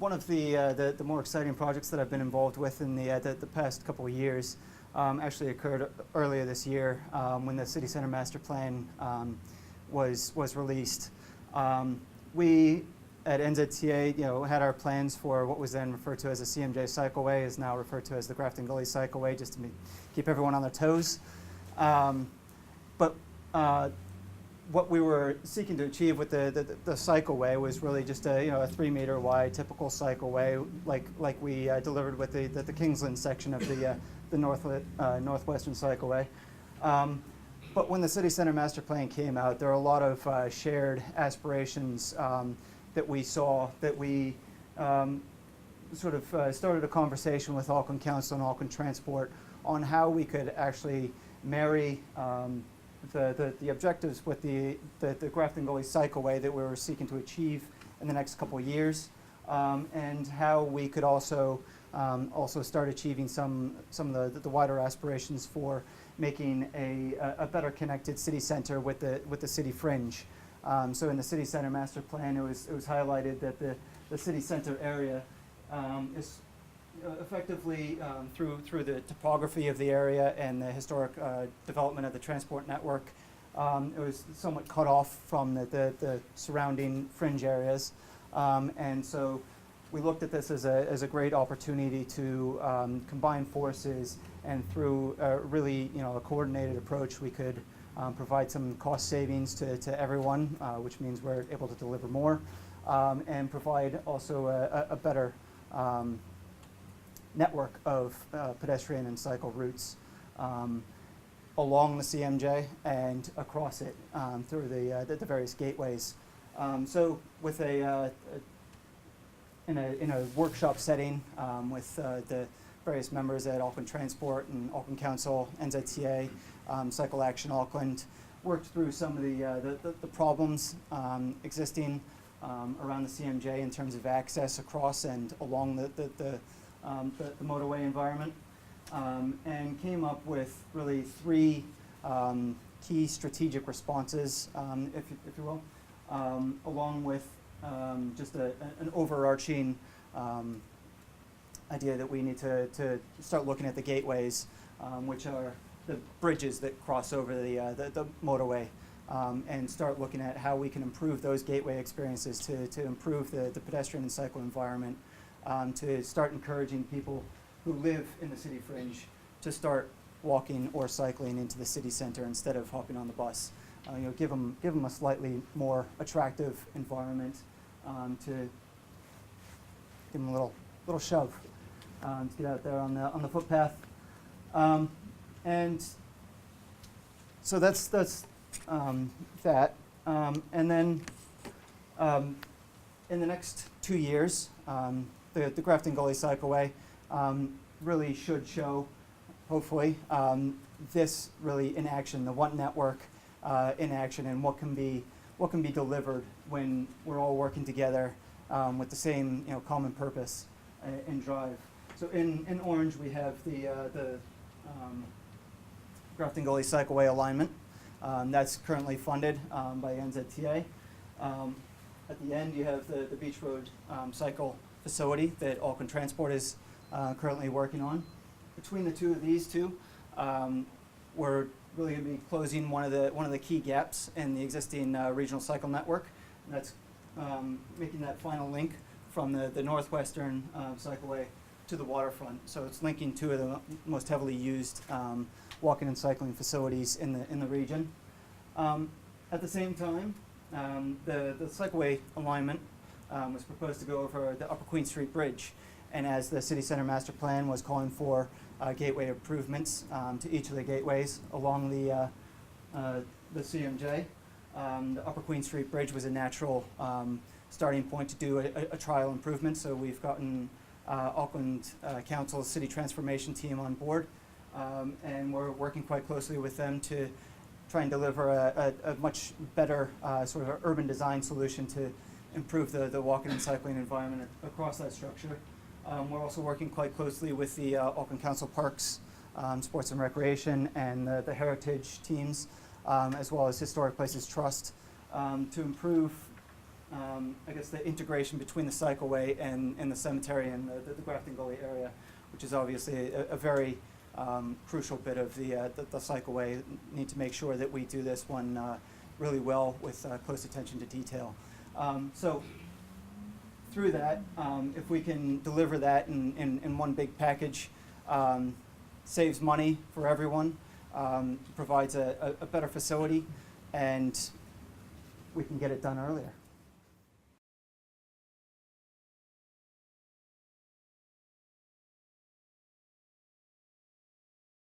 one of the more exciting projects that I've been involved with in the past couple of years actually occurred earlier this year when the City Centre Master Plan was released. We at NZTA, had our plans for what was then referred to as the CMJ Cycleway, is now referred to as the Grafton Gully Cycleway, just to keep everyone on their toes. But what we were seeking to achieve with the cycleway was really just a 3-meter wide typical cycleway, like we delivered with the Kingsland section of the Northwestern Cycleway. But when the City Centre Master Plan came out, there were a lot of shared aspirations that we saw, that we sort of started a conversation with Auckland Council and Auckland Transport on how we could actually marry the objectives with the Grafton Gully Cycleway that we were seeking to achieve in the next couple of years, and how we could also start achieving some of the wider aspirations for making a better connected city centre with the city fringe. So in the City Centre Master Plan, it was highlighted that the city centre area is effectively through the topography of the area and the historic development of the transport network, it was somewhat cut off from the surrounding fringe areas, and so we looked at this as a great opportunity to combine forces, and through really a coordinated approach, we could provide some cost savings to everyone, which means we're able to deliver more, and provide also a better network of pedestrian and cycle routes along the CMJ and across it through the various gateways. So with in a workshop setting with the various members at Auckland Transport and Auckland Council, NZTA, Cycle Action Auckland, worked through some of the problems existing around the CMJ in terms of access across and along the motorway environment, and came up with really 3 key strategic responses, if you will, along with just an overarching idea that we need to start looking at the gateways, which are the bridges that cross over the motorway, and start looking at how we can improve those gateway experiences to improve the pedestrian and cycle environment, to start encouraging people who live in the city fringe to start walking or cycling into the city centre instead of hopping on the bus. Give them a slightly more attractive environment, to give them a little shove to get out there on the footpath, and so that's that, and then in the next 2 years, the Grafton Gully Cycleway really should show, hopefully, this really in action, the One Network in action, and what can be delivered when we're all working together with the same common purpose and drive. So in orange we have the Grafton Gully Cycleway alignment that's currently funded by NZTA. At the end you have the Beach Road cycle facility that Auckland Transport is currently working on. Between the two of these two, we're really going to be closing one of the key gaps in the existing regional cycle network, and that's making that final link from the Northwestern Cycleway to the waterfront. So it's linking 2 of the most heavily used walking and cycling facilities in the region. At the same time, the cycleway alignment was proposed to go over the Upper Queen Street Bridge, and as the City Centre Master Plan was calling for gateway improvements to each of the gateways along the CMJ, the Upper Queen Street Bridge was a natural starting point to do a trial improvement. So we've gotten Auckland Council's City Transformation team on board, and we're working quite closely with them to try and deliver a much better sort of urban design solution to improve the walking and cycling environment across that structure. We're also working quite closely with the Auckland Council Parks, Sports and Recreation, and the Heritage teams, as well as Historic Places Trust, to improve I guess the integration between the cycleway and the cemetery and the Grafton Gully area, which is obviously a very crucial bit of the cycleway. Need to make sure that we do this one really well with close attention to detail. So through that, if we can deliver that in one big package, saves money for everyone, provides a better facility, and we can get it done earlier.